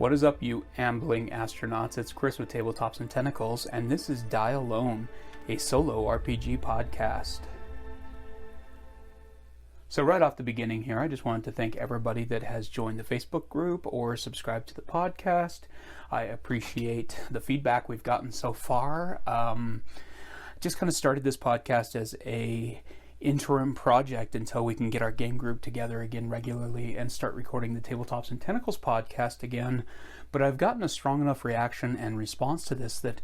What is up, you ambling astronauts? It's Chris with Tabletops and Tentacles, and this is Die Alone, a solo RPG podcast. So right off the beginning here, I just wanted to thank everybody that has joined the Facebook group or subscribed to the podcast. I appreciate the feedback we've gotten so far. Just kind of started this podcast as a interim project until we can get our game group together again regularly and start recording the Tabletops and Tentacles podcast again. But I've gotten a strong enough reaction and response to this that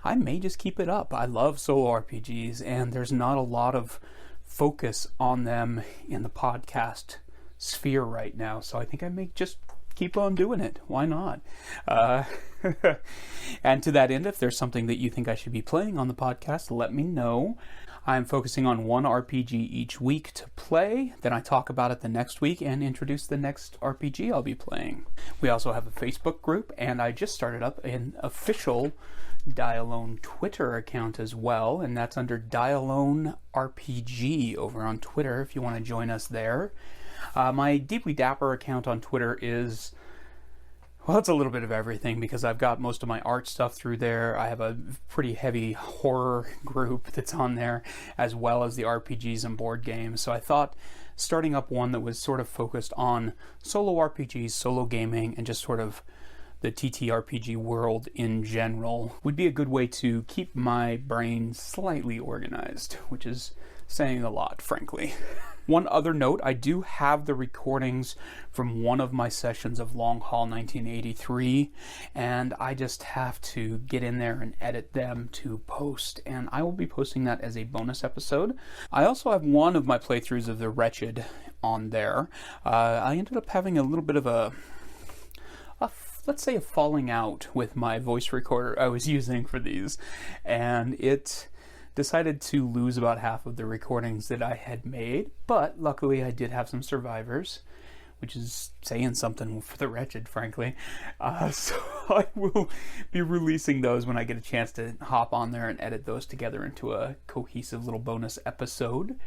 I may just keep it up. I love solo RPGs, and there's not a lot of focus on them in the podcast sphere right now, so I think I may just keep on doing it. Why not? And to that end, if there's something that you think I should be playing on the podcast, let me know. I'm focusing on one RPG each week to play, then I talk about it the next week and introduce the next RPG I'll be playing. We also have a Facebook group, and I just started up an official Die Alone Twitter account as well, and that's under Die Alone RPG over on Twitter if you want to join us there. My Deeply Dapper account on Twitter is, well, it's a little bit of everything because I've got most of my art stuff through there. I have a pretty heavy horror group that's on there, as well as the RPGs and board games. So I thought starting up one that was sort of focused on solo RPGs, solo gaming, and just sort of the TTRPG world in general would be a good way to keep my brain slightly organized, which is saying a lot, frankly. One other note, I do have the recordings from one of my sessions of Long Haul 1983, and I just have to get in there and edit them to post, and I will be posting that as a bonus episode. I also have one of my playthroughs of the Wretched on there. I ended up having a little bit of let's say a falling out with my voice recorder I was using for these, and it decided to lose about half of the recordings that I had made, but luckily I did have some survivors, which is saying something for the Wretched, frankly. So I will be releasing those when I get a chance to hop on there and edit those together into a cohesive little bonus episode.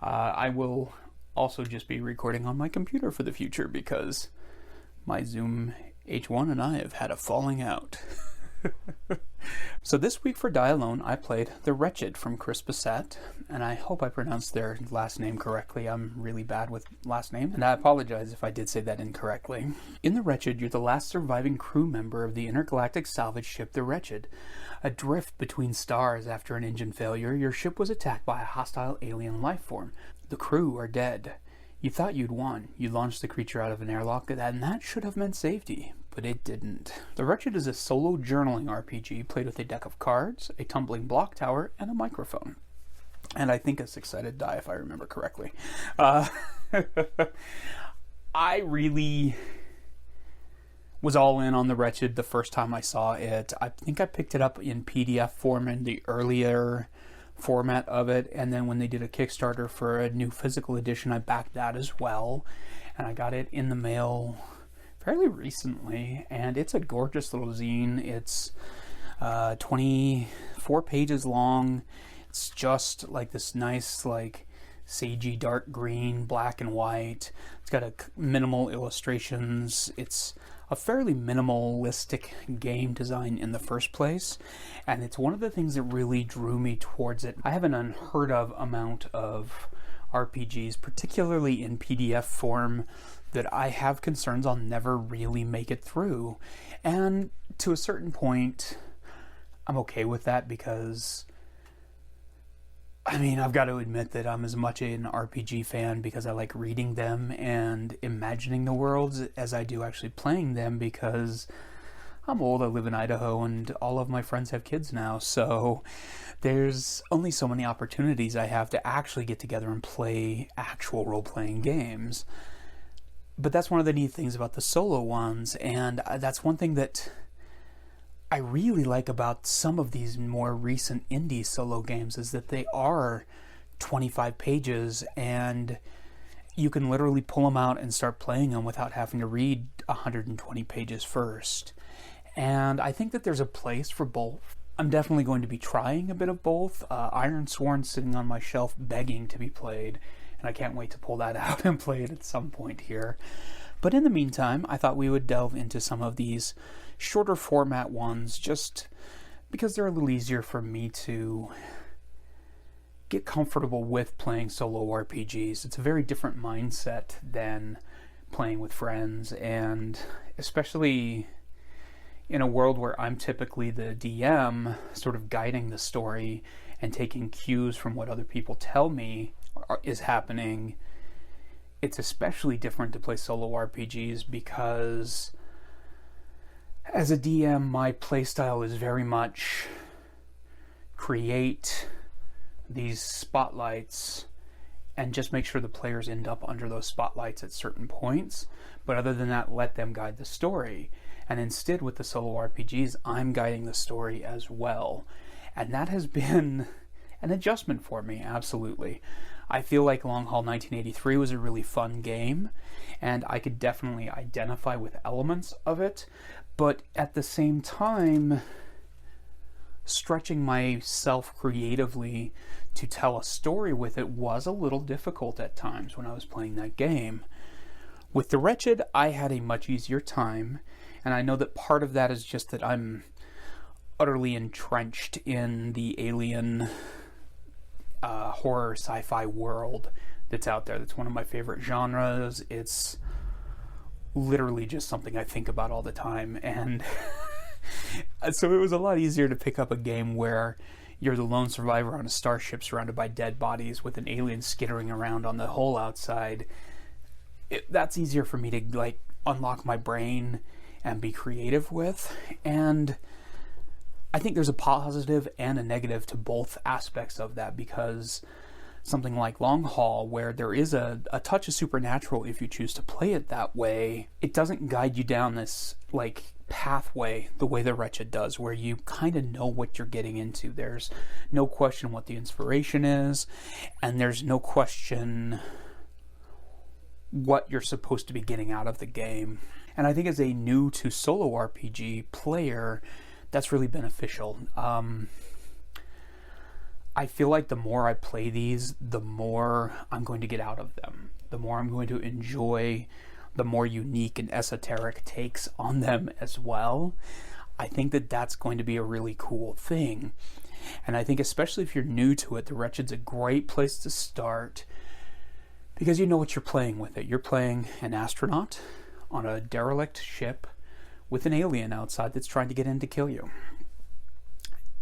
I will also just be recording on my computer for the future because my Zoom H1 and I have had a falling out. So this week for Die Alone, I played The Wretched from Chris Bissette, and I hope I pronounced their last name correctly. I'm really bad with last names, and I apologize if I did say that incorrectly. In The Wretched, you're the last surviving crew member of the intergalactic salvage ship The Wretched. Adrift between stars after an engine failure, your ship was attacked by a hostile alien life form. The crew are dead. You thought you'd won. You launched the creature out of an airlock, and that should have meant safety, but it didn't. The Wretched is a solo journaling RPG played with a deck of cards, a tumbling block tower, and a microphone. And I think a six-sided die, if I remember correctly. I really was all in on The Wretched the first time I saw it. I think I picked it up in PDF form in the earlier format of it, and then when they did a Kickstarter for a new physical edition, I backed that as well, and I got it in the mail fairly recently, and it's a gorgeous little zine. It's 24 pages long. It's just like this nice, like, sagey dark green, black and white. It's got minimal illustrations. It's a fairly minimalistic game design in the first place, and it's one of the things that really drew me towards it. I have an unheard of amount of RPGs, particularly in PDF form, that I have concerns I'll never really make it through. And to a certain point, I'm okay with that because, I mean, I've got to admit that I'm as much an RPG fan because I like reading them and imagining the worlds as I do actually playing them because I'm old, I live in Idaho, and all of my friends have kids now, so there's only so many opportunities I have to actually get together and play actual role-playing games. But that's one of the neat things about the solo ones, and that's one thing that I really like about some of these more recent indie solo games is that they are 25 pages and you can literally pull them out and start playing them without having to read 120 pages first. And I think that there's a place for both. I'm definitely going to be trying a bit of both. Ironsworn's sitting on my shelf begging to be played, and I can't wait to pull that out and play it at some point here. But in the meantime, I thought we would delve into some of these shorter format ones just because they're a little easier for me to get comfortable with playing solo RPGs. It's a very different mindset than playing with friends, and especially in a world where I'm typically the DM, sort of guiding the story and taking cues from what other people tell me is happening. It's especially different to play solo RPGs because as a DM, my playstyle is very much create these spotlights and just make sure the players end up under those spotlights at certain points. But other than that, let them guide the story. And instead, with the solo RPGs, I'm guiding the story as well. And that has been an adjustment for me, absolutely. I feel like Long Haul 1983 was a really fun game, and I could definitely identify with elements of it. But at the same time, stretching myself creatively to tell a story with it was a little difficult at times when I was playing that game. With the Wretched, I had a much easier time, and I know that part of that is just that I'm utterly entrenched in the alien horror sci-fi world that's out there. That's one of my favorite genres. It's literally just something I think about all the time, and so it was a lot easier to pick up a game where you're the lone survivor on a starship surrounded by dead bodies with an alien skittering around on the hull outside. That's easier for me to unlock my brain and be creative with, and I think there's a positive and a negative to both aspects of that, because something like Long Haul, where there is a touch of supernatural if you choose to play it that way, it doesn't guide you down this pathway the way the Wretched does, where you kind of know what you're getting into. There's no question what the inspiration is, and there's no question what you're supposed to be getting out of the game. And I think as a new to solo RPG player, that's really beneficial. I feel like the more I play these, the more I'm going to get out of them. The more I'm going to enjoy the more unique and esoteric takes on them as well. I think that that's going to be a really cool thing. And I think especially if you're new to it, The Wretched's a great place to start because you know what you're playing with it. You're playing an astronaut on a derelict ship with an alien outside that's trying to get in to kill you.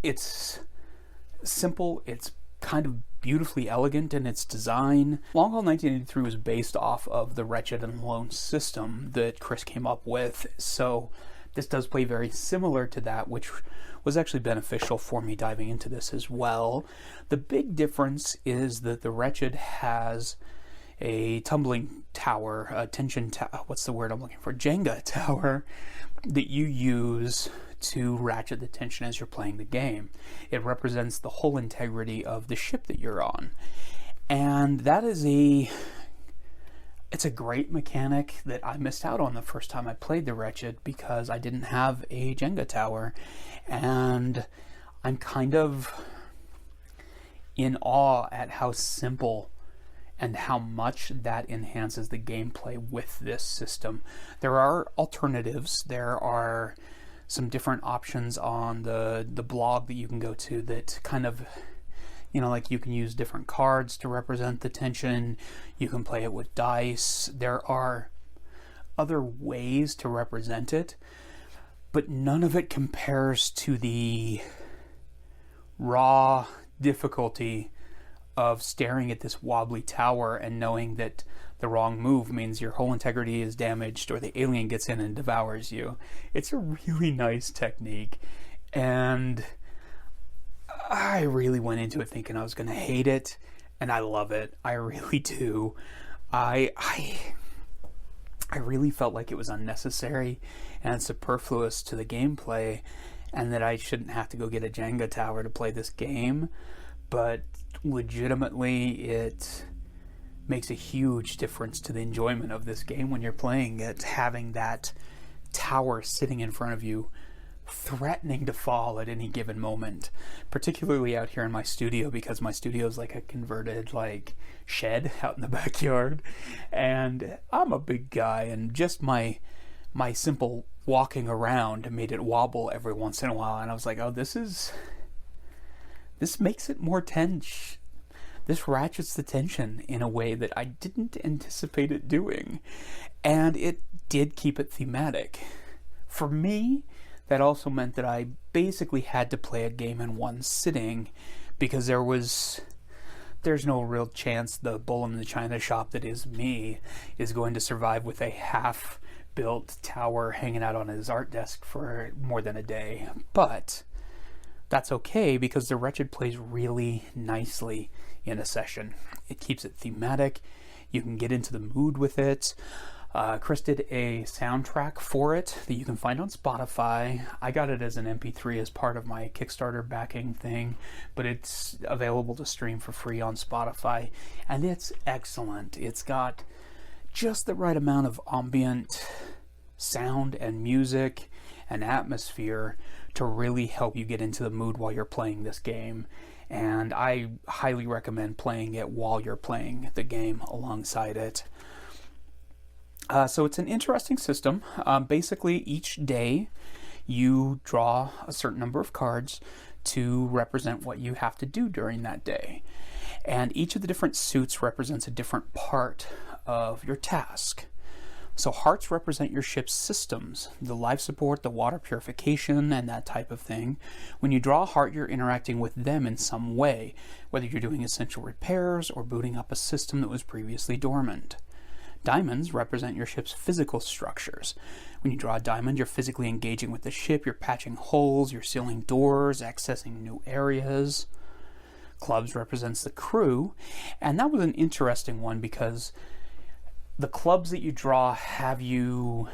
It's simple, it's kind of beautifully elegant in its design. Long Haul 1983 was based off of the Wretched and Alone system that Chris came up with, so this does play very similar to that, which was actually beneficial for me diving into this as well. The big difference is that the Wretched has a tumbling tower, a tension tower, what's the word I'm looking for? Jenga tower that you use to ratchet the tension as you're playing the game. It represents the whole integrity of the ship that you're on. And that is it's a great mechanic that I missed out on the first time I played the Wretched because I didn't have a Jenga tower. And I'm kind of in awe at how simple and how much that enhances the gameplay with this system. There are alternatives. There are some different options on the blog that you can go to that kind of, you can use different cards to represent the tension. You can play it with dice. There are other ways to represent it, but none of it compares to the raw difficulty of staring at this wobbly tower and knowing that the wrong move means your whole integrity is damaged or the alien gets in and devours you. It's a really nice technique, and I really went into it thinking I was going to hate it, and I love it. I really do. I really felt like it was unnecessary and superfluous to the gameplay, and that I shouldn't have to go get a Jenga tower to play this game, but legitimately it makes a huge difference to the enjoyment of this game when you're playing it, having that tower sitting in front of you threatening to fall at any given moment, particularly out here in my studio, because my studio is like a converted like shed out in the backyard, and I'm a big guy, and just my simple walking around made it wobble every once in a while, and I was like, oh, this makes it more tense. This ratchets the tension in a way that I didn't anticipate it doing, and it did keep it thematic. For me, that also meant that I basically had to play a game in one sitting, because there's no real chance the bull in the china shop that is me is going to survive with a half-built tower hanging out on his art desk for more than a day. But that's okay, because the Wretched plays really nicely in a session. It keeps it thematic. You can get into the mood with it. Chris did a soundtrack for it that you can find on Spotify. I got it as an MP3 as part of my Kickstarter backing thing, but it's available to stream for free on Spotify, and it's excellent. It's got just the right amount of ambient sound and music and atmosphere to really help you get into the mood while you're playing this game. And I highly recommend playing it while you're playing the game alongside it. So it's an interesting system. Basically, each day you draw a certain number of cards to represent what you have to do during that day. And each of the different suits represents a different part of your task. So hearts represent your ship's systems, the life support, the water purification, and that type of thing. When you draw a heart, you're interacting with them in some way, whether you're doing essential repairs or booting up a system that was previously dormant. Diamonds represent your ship's physical structures. When you draw a diamond, you're physically engaging with the ship, you're patching holes, you're sealing doors, accessing new areas. Clubs represents the crew, and that was an interesting one because the clubs that you draw have you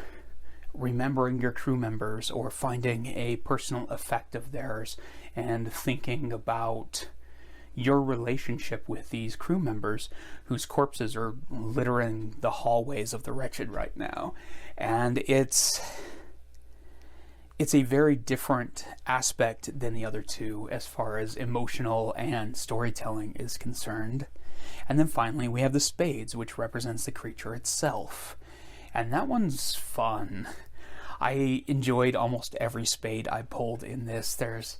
remembering your crew members or finding a personal effect of theirs and thinking about your relationship with these crew members whose corpses are littering the hallways of the Wretched right now. And it's a very different aspect than the other two as far as emotional and storytelling is concerned. And then finally we have the spades, which represents the creature itself. And that one's fun. I enjoyed almost every spade I pulled in this. There's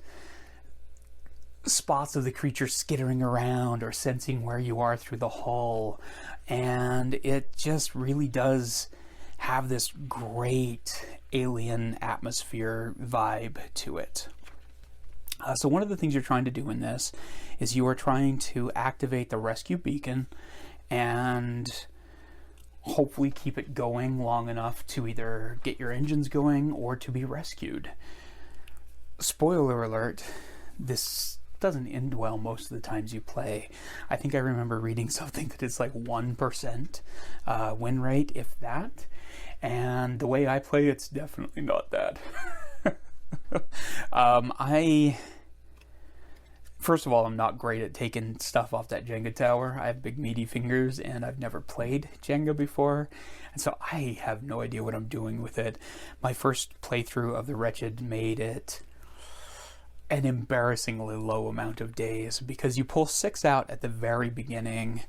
spots of the creature skittering around or sensing where you are through the hull, and it just really does have this great alien atmosphere vibe to it. So one of the things you're trying to do in this is you are trying to activate the rescue beacon and hopefully keep it going long enough to either get your engines going or to be rescued. Spoiler alert, this doesn't end well most of the times you play. I think I remember reading something that it's like 1% win rate, if that. And the way I play, it's definitely not that. First of all, I'm not great at taking stuff off that Jenga tower. I have big meaty fingers and I've never played Jenga before. And so I have no idea what I'm doing with it. My first playthrough of the Wretched made it an embarrassingly low amount of days because you pull 6 out at the very beginning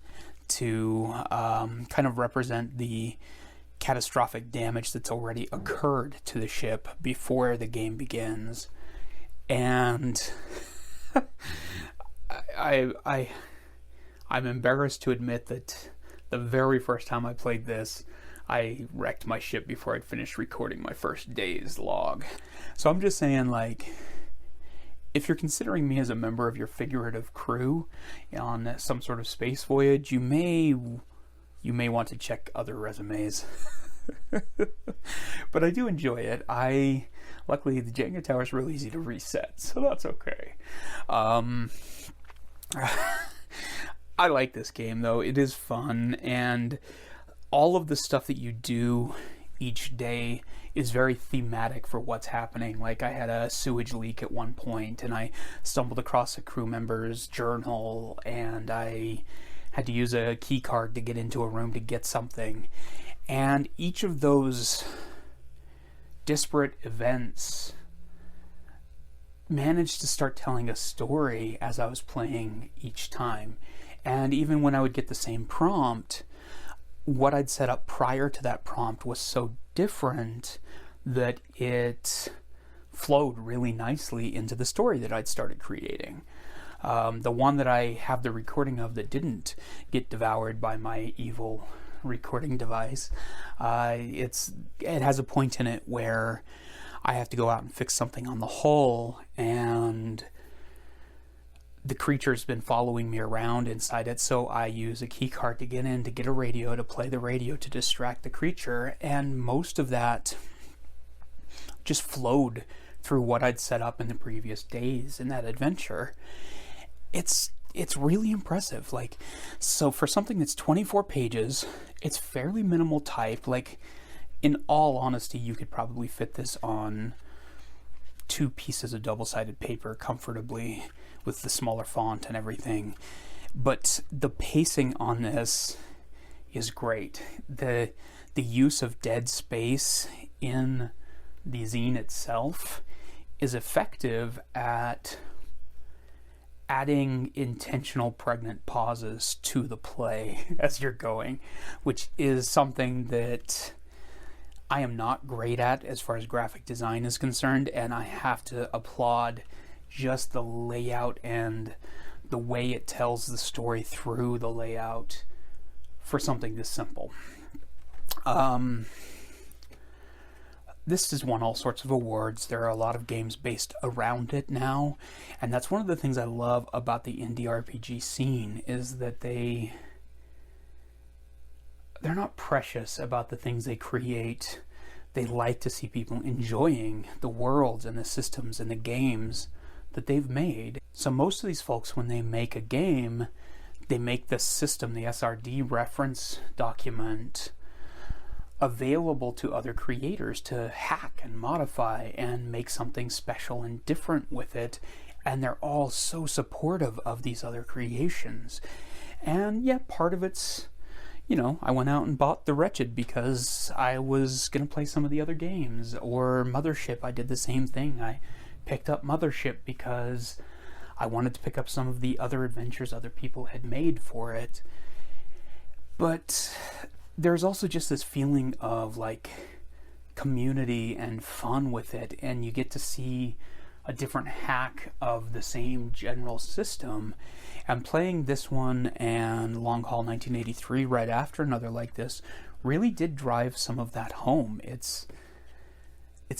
to kind of represent the catastrophic damage that's already occurred to the ship before the game begins. And I'm embarrassed to admit that the very first time I played this, I wrecked my ship before I'd finished recording my first day's log. So I'm just saying, like, if you're considering me as a member of your figurative crew on some sort of space voyage, you may want to check other resumes. But I do enjoy it. Luckily, the Jenga tower is really easy to reset, so that's okay. I like this game, though. It is fun, and all of the stuff that you do each day is very thematic for what's happening. Like, I had a sewage leak at one point, and I stumbled across a crew member's journal, and I had to use a key card to get into a room to get something. And each of those disparate events managed to start telling a story as I was playing each time. And even when I would get the same prompt, what I'd set up prior to that prompt was so different that it flowed really nicely into the story that I'd started creating. The one that I have the recording of that didn't get devoured by my evil recording device, it has a point in it where I have to go out and fix something on the hull, and the creature's been following me around inside it, so I use a key card to get in, to get a radio, to play the radio to distract the creature, and most of that just flowed through what I'd set up in the previous days in that adventure. It's really impressive. Like, so for something that's 24 pages, it's fairly minimal type. Like, in all honesty, you could probably fit this on 2 pieces of double-sided paper comfortably with the smaller font and everything. But the pacing on this is great. The use of dead space in the zine itself is effective at adding intentional pregnant pauses to the play as you're going, which is something that I am not great at as far as graphic design is concerned, and I have to applaud just the layout and the way it tells the story through the layout for something this simple. This has won all sorts of awards. There are a lot of games based around it now, and that's one of the things I love about the indie RPG scene, is that they're not precious about the things they create. They like to see people enjoying the worlds and the systems and the games that they've made. So most of these folks, when they make a game, they make the system, the SRD reference document, available to other creators to hack and modify and make something special and different with it, and they're all so supportive of these other creations. And yeah, part of it's, I went out and bought the Wretched because I was going to play some of the other games, or Mothership. I did the same thing. I picked up Mothership because I wanted to pick up some of the other adventures other people had made for it. But there's also just this feeling of like community and fun with it, and you get to see a different hack of the same general system. And playing this one and Long Haul 1983 right after another like this really did drive some of that home. It's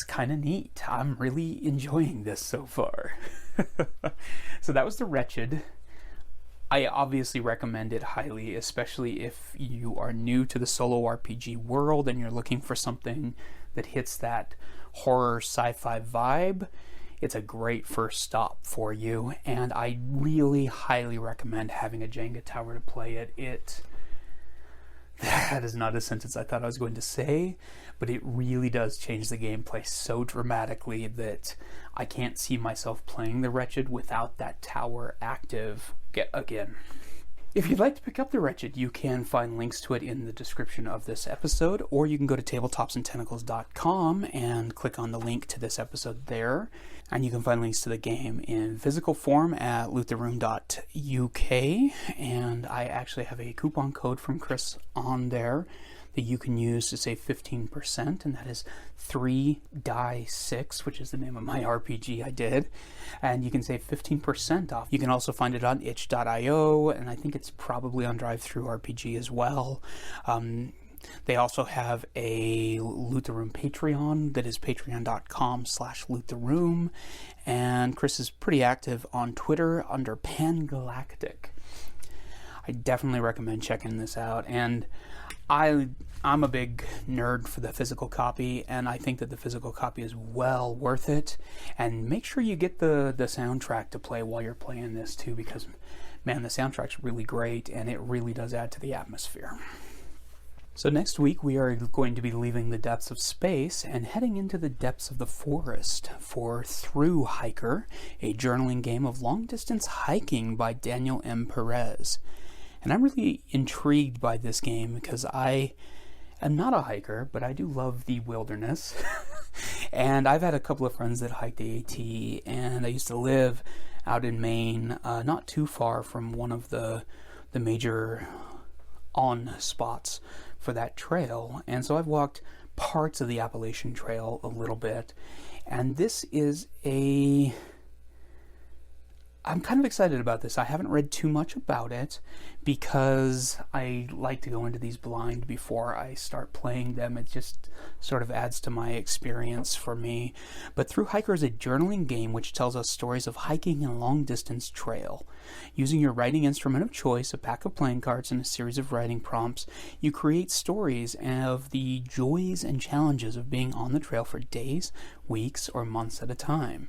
kind of neat. I'm really enjoying this so far. So that was The Wretched. I obviously recommend it highly, especially if you are new to the solo RPG world and you're looking for something that hits that horror sci-fi vibe. It's a great first stop for you, and I really highly recommend having a Jenga tower to play it. That is not a sentence I thought I was going to say, but it really does change the gameplay so dramatically that I can't see myself playing The Wretched without that tower active again. If you'd like to pick up The Wretched, you can find links to it in the description of this episode, or you can go to tabletopsandtentacles.com and click on the link to this episode there. And you can find links to the game in physical form at loottheroom.uk, and I actually have a coupon code from Chris on there that you can use to save 15%, and that is 3Die6, which is the name of my RPG I did, and you can save 15% off. You can also find it on itch.io, and I think it's probably on DriveThruRPG as well. They also have a Loot the Room Patreon that is patreon.com/loottheroom, and Chris is pretty active on Twitter under Pangalactic. I definitely recommend checking this out, and I'm a big nerd for the physical copy, and I think that the physical copy is well worth it. And make sure you get the soundtrack to play while you're playing this too, because man, the soundtrack's really great and it really does add to the atmosphere. So next week we are going to be leaving the depths of space and heading into the depths of the forest for Through Hiker, a journaling game of long-distance hiking by Daniel M. Perez. And I'm really intrigued by this game because I am not a hiker, but I do love the wilderness. And I've had a couple of friends that hiked the AT, and I used to live out in Maine, not too far from one of the major on spots for that trail. And so I've walked parts of the Appalachian Trail a little bit, and this is I'm kind of excited about this. I haven't read too much about it because I like to go into these blind before I start playing them. It just sort of adds to my experience for me. But Through Hiker is a journaling game which tells us stories of hiking a long-distance trail. Using your writing instrument of choice, a pack of playing cards, and a series of writing prompts, you create stories of the joys and challenges of being on the trail for days, weeks, or months at a time.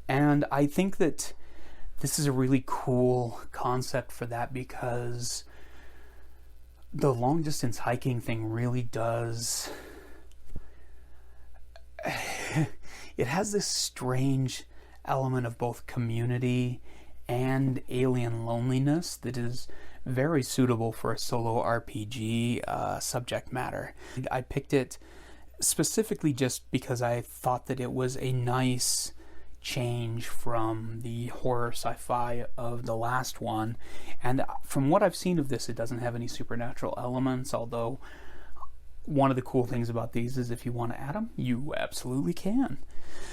And I think that this is a really cool concept for that, because the long distance hiking thing really does, it has this strange element of both community and alien loneliness that is very suitable for a solo RPG subject matter. I picked it specifically just because I thought that it was a nice change from the horror sci-fi of the last one, and from what I've seen of this, it doesn't have any supernatural elements, although one of the cool things about these is if you want to add them, you absolutely can.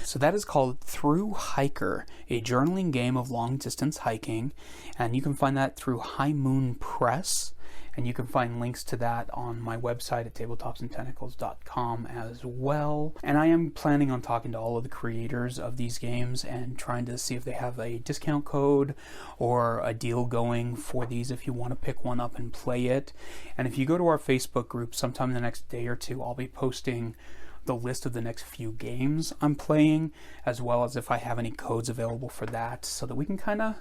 So that is called Through Hiker, a journaling game of long distance hiking, and you can find that through High Moon Press. And you can find links to that on my website at tabletopsandtentacles.com as well. And I am planning on talking to all of the creators of these games and trying to see if they have a discount code or a deal going for these if you want to pick one up and play it. And if you go to our Facebook group sometime in the next day or two, I'll be posting the list of the next few games I'm playing, as well as if I have any codes available for that, so that we can kind of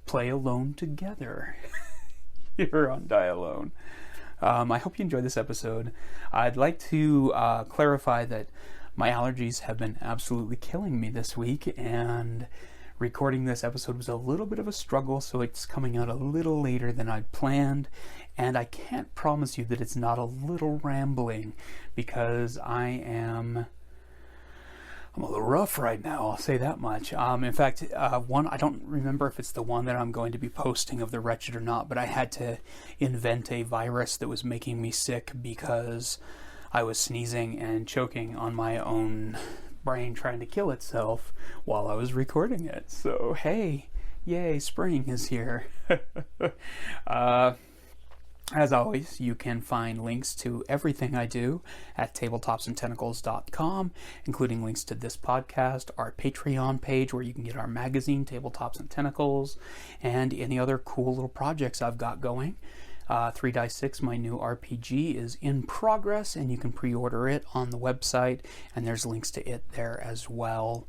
play alone together. Here on Die Alone. I hope you enjoyed this episode. I'd like to clarify that my allergies have been absolutely killing me this week, and recording this episode was a little bit of a struggle, so it's coming out a little later than I'd planned, and I can't promise you that it's not a little rambling, because I'm a little rough right now, I'll say that much. In fact, one, I don't remember if it's the one that I'm going to be posting of the Wretched or not, but I had to invent a virus that was making me sick because I was sneezing and choking on my own brain trying to kill itself while I was recording it. So, hey, yay, spring is here. As always, you can find links to everything I do at tabletopsandtentacles.com, including links to this podcast, our Patreon page where you can get our magazine, Tabletops and Tentacles, and any other cool little projects I've got going. 3 Dice 6, my new RPG, is in progress, and you can pre-order it on the website, and there's links to it there as well.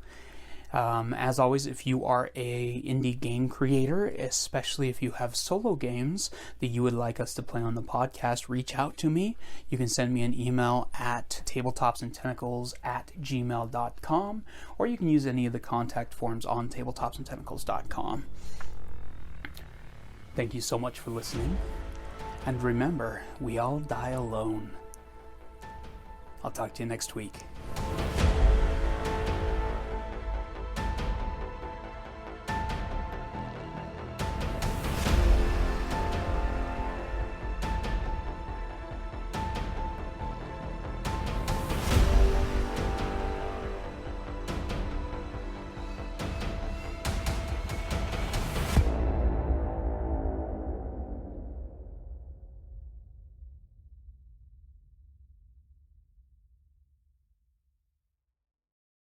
As always, if you are a indie game creator, especially if you have solo games that you would like us to play on the podcast, reach out to me. You can send me an email at tabletopsandtentacles@gmail.com, or you can use any of the contact forms on tabletopsandtentacles.com. Thank you so much for listening, and remember, we all die alone. I'll talk to you next week.